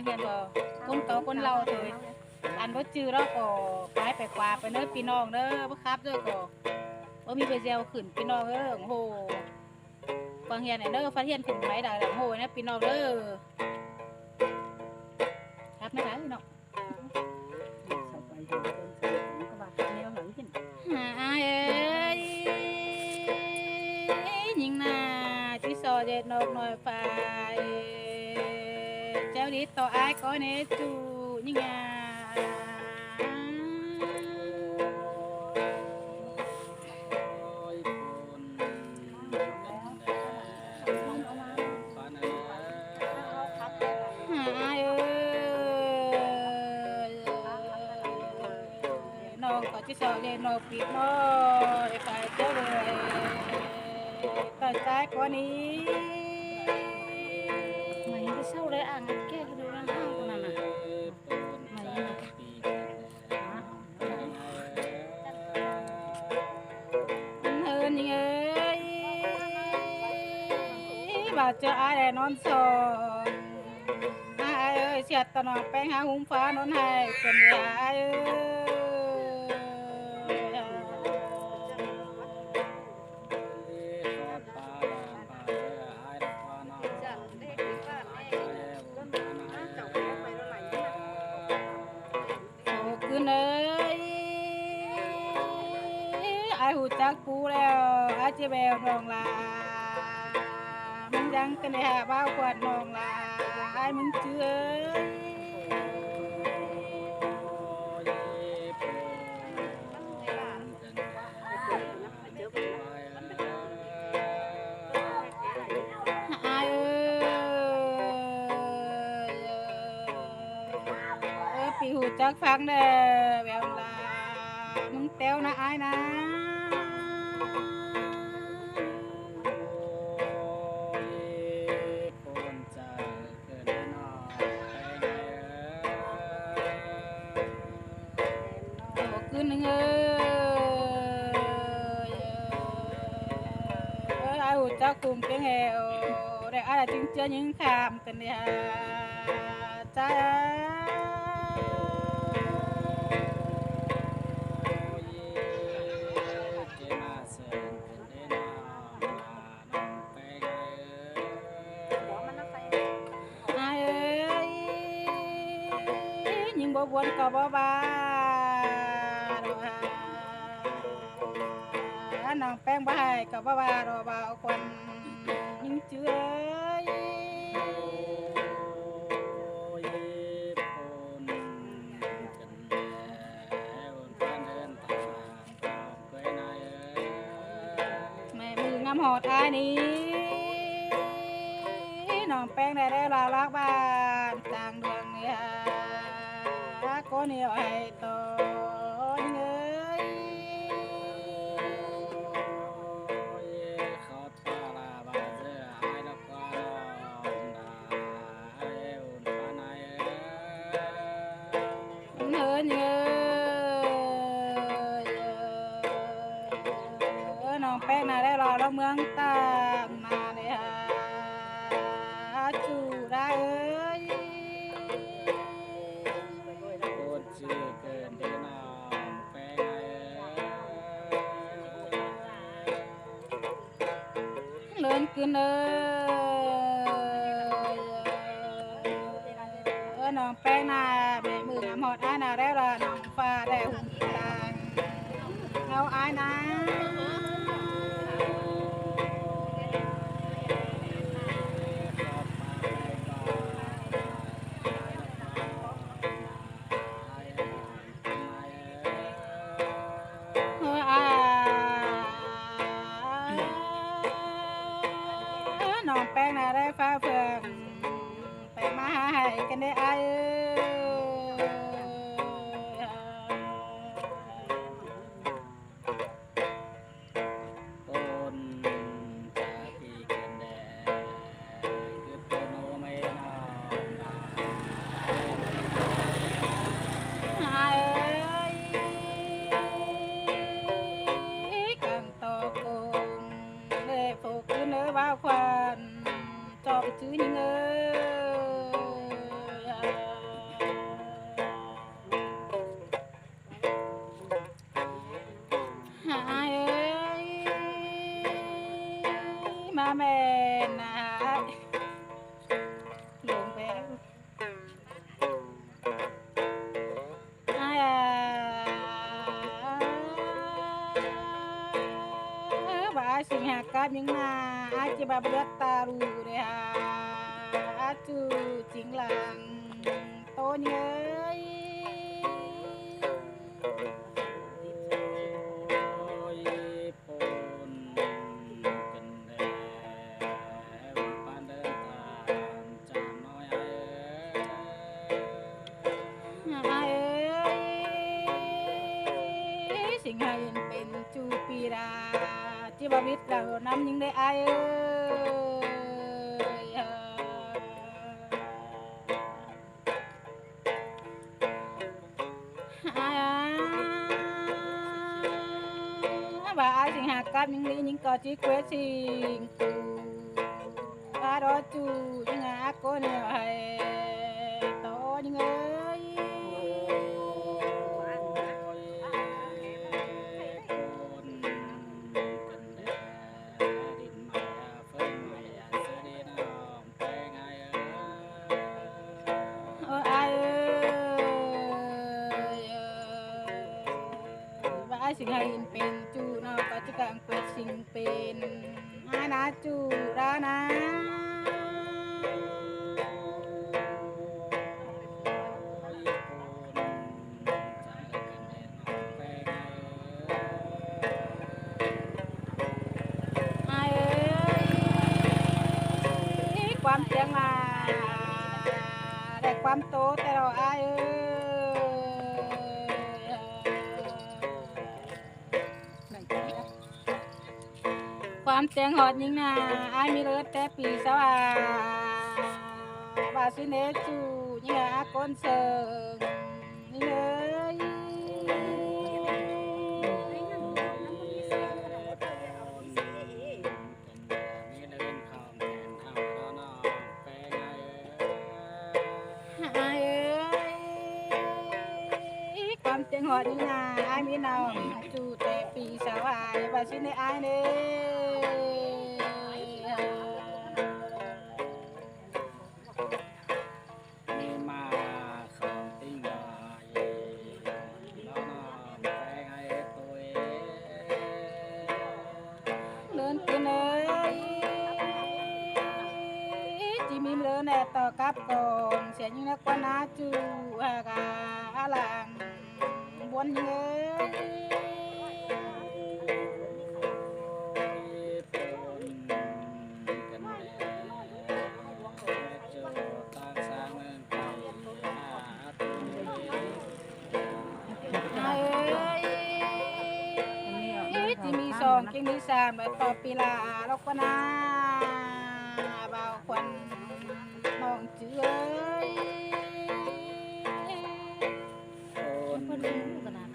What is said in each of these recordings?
เฮียนบ่คนเก่าคนเราเถยอันบ่จื้อเราก็ไปกว่าไปเด้อพี่น้องเด้อบ่ครับเด้อก็บ่มีไปแซวขึ้นพี่น้องเด้อโอ้โหฟังเฮียนเด้อฟังเฮียนขึ้นไปได้โอ้โหนะพี่น้องเด้อครับนะพี่น้องเข้าไปเห็นคนใส่ของก็ว่าแนวหลังเห็นเอ้ยยิงหน้าที่ซอเด็ดนกน้อยฟ้าเจ้าดิต่ออ้ายก็เนจูยิงอ่ะน้องก็ที่ซอเด็ดนกปีกน้อยไปเจ้าเลยต่อใจก็นี้ไม่ได้เศร้าเลยอ่ะงัดแก้ก็ดูร่างข้างตรงนั้นน่ะเฮินยังเอ้ยบ่าวเจออะไรนอนสอนเอ้ยเสียดตะนองแป้งหาหุ้มฟ้านอนให้เป็นยาเอ้คืนเอ้ยไอ้หูจักกูแล้วไอ้เจ็บแววน้องลามึงยังกันได้หาบ้าวกวาดน้องลาไอ้มึงเชื่อปีหูจักฟังเด้อแววลามึงเต้วนะอ้ายนะคืนนึงเอ้ยไอ้หูจักกลุ่มเพียงแหวได้อ้ายจึงเจอยิงขามกันเนี่ยจ้าบ่บวนก็บ่บาน้องแป้งบ่ให้ก็บ่ว่าดอกบ่าวควันยิงเจือยแม่มืองามหอดอ้ายนี้น้องแป้งได้ลาลักบ้านต่างเดืองเนี่ยก็เหนียวให้ต่อเงยเฮินเงยน้องแป้งน่ะได้รอแล้วเมืองตามมาเลยฮะจูได้เอ้ยเลินคืนเอ้ยน้องแป้งนาแม่มืองามหอดอ้ายนาได้ละน้องฟ้าได้หุ่นตางเอาอ้ายนะน้องแป้งน่ะได้ฟ้าเฟืองไปมาหาให้กันได้อ้ายบ้าควันจอบจื้อยิงเอ้ย มาแม่นนะลงไปว่าสิงหากามิงนาอาจิบาเบือตารูเรฮาอาจูจิงหลังโตเนยสิงหาเห็นเป็นจูปีราจิบาวิตเราน้ำยิงได้อายว่าอายสิงหากามิงลียิงก็จิเควสิงตูอาดอจูยิงอาโกเนให้โตยิงเอ้ยสิงหาเห็นเป็นจูเนาะก็จะกังเป็ดสิงเป็นหานาจูรานะความเสียงมาได้ความโตแต่เราอายความเสียงหอดยิงนาอายมีเลือดแต่ปีสวาบาสิเนจูยิงอาก้นเสิงนี่เลยความเสียงหอดยิงนาอายมีน้องจูแต่ปีสวาบาสิเนอายเนต่อกับกองเสียงยิงนักว่านาจูฮากาอาลังบนเงยที่มีสองกิงมีสามแบบต่อปีลาลกว่านาเบาควันน้องเจือยคนเพิ่นรู้กันนะ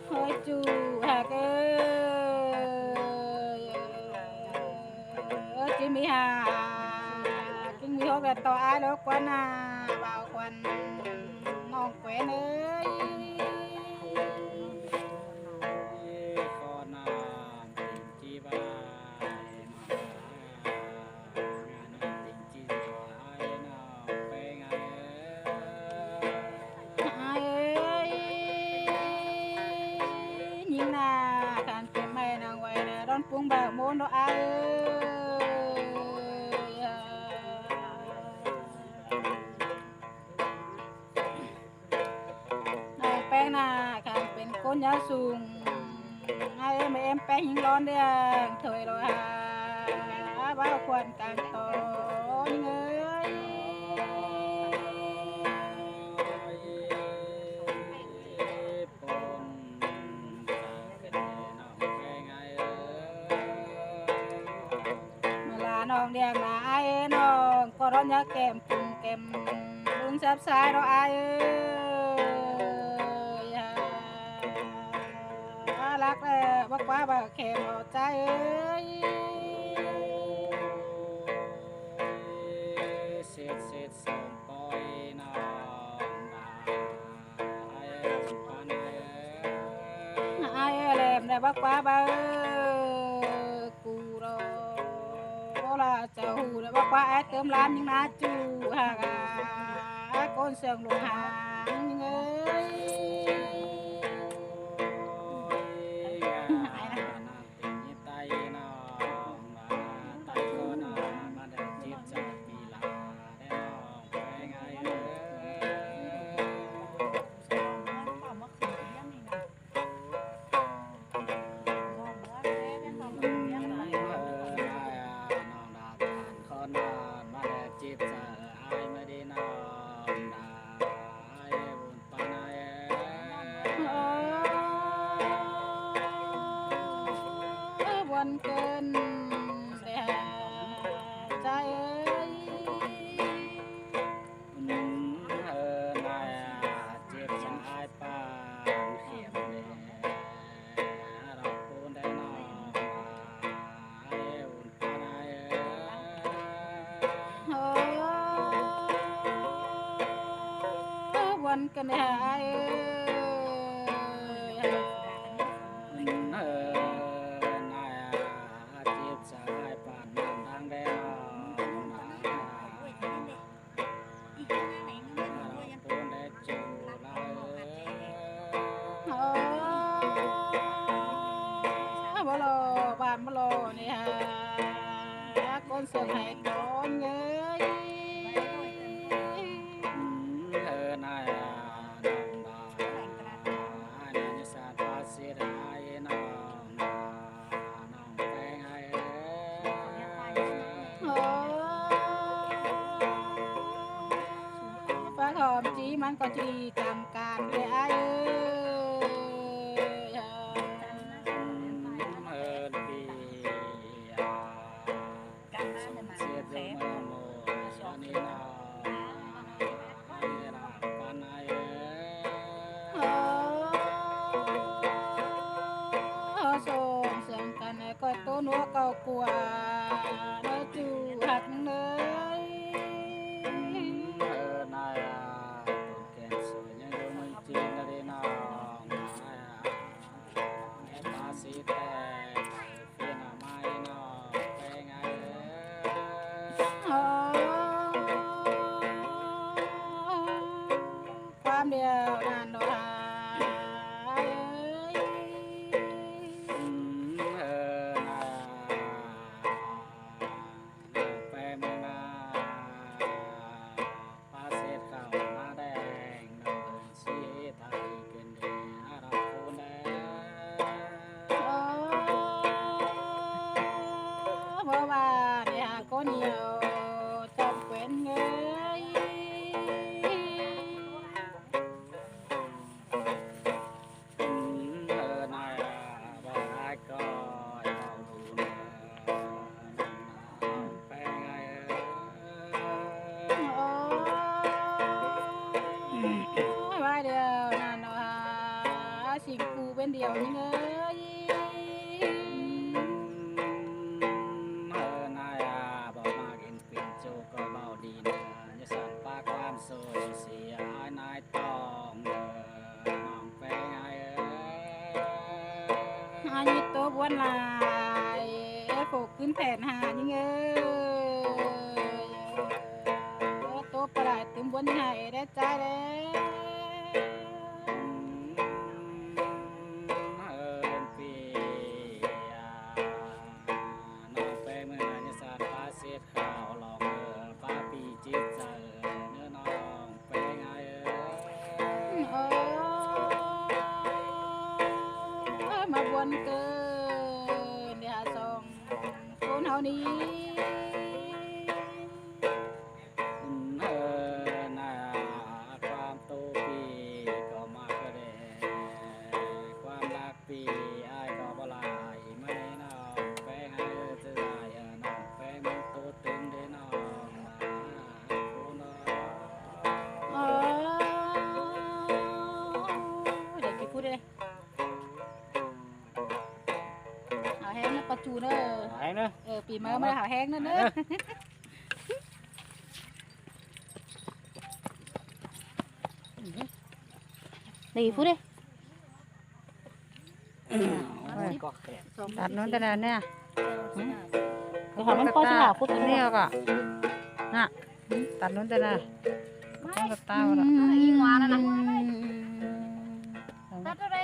เฮ้ยจูหากจิมีหากินมีฮอกแต่ต่ออายแล้วกว่านาเบาควันน้องแขวนเอ้ยปุ้งแบบโมนดอายนายแป้งนาคันเป็นก้นยาสูงไอ้แม่แป้งหิงร้อนเดียงถอยลอยหาบ้าควันกลางโตเงยน้องเดียงนาไอ้น้องก็ร้อนยาแก้มปุ่งแก้มบุญซับสายเราไอ้รักบักว่าบักแข็งเอาใจเสร็จส่งปอยน้องดาไอ้ปันไอ้ บักป้าบ่กูรอละเจ้าหูแล้วบักป้าแอดเติมร้านยังนาจูฮากาก้นเสียงลงหางยังเอ้ยวันเกินแต่ใจเอ้ยนายเจ็บสายปานเขียบเลยเราพูดได้นอนอุ่นปานายวันกันได้บ่รอบานบ่รอนี่ฮะก้นเสือให้ก้อนเงยนายน้องดานานิสาตาเสียดายน้องแปงให้ฟ้าหอมจีมันก็จีจำการเลยไอ้ส่งเสียงกันก็ตัวนัวเก่ากว่าเนื้อจูหักเนยนายตัวแกนสวยยังไม่จริงเลยน้องตาสีแดงเพียงไม่น้องเป็นไงความเดียวนานดอกเพราะว่าเดี๋ยวคนเดียวจำเป็นเงยนายบ่ได้ก็เอาดูนะไปไงไว้เดียวนั่นเนาะสิ่งกูเป็นเดียวนี่เงยเสียนายตองน้องไปไงอันนี้ตัวบวนลายโผล่ขึ้นแผ่นหายังเงยตัวปลายตึงบวนยังไงได้ใจแล้วปีน้องไปเมื่อนี้สาดฟ้าเสียข่าวหลอกฟ้าปีจิตใจมาบวนเกินเดี๋ยวส่งคนเฮานี้น่าความโตปีก็มากก็ได้ความรักปีอ้ายก็บ่หลายไม่น้องแป้งให้จะได้น้องแป้งมันโตตึงได้น้องเดี๋ยวกี่พูดเลยหาแห้งนะปลาจูเนอะหายเนอะปีมาไม่หาแห้งนั่นเนอะนี่พูดเลย ก็แขก ตัดนู้นแต่ละเนี่ย เดี๋ยวมันพอสิหาพุทธ อันนี้ก็น่ะตัดนู้นแต่ละต้นกระต้าวละ อีงวาแล้วนะ ตัดเท่าไหร่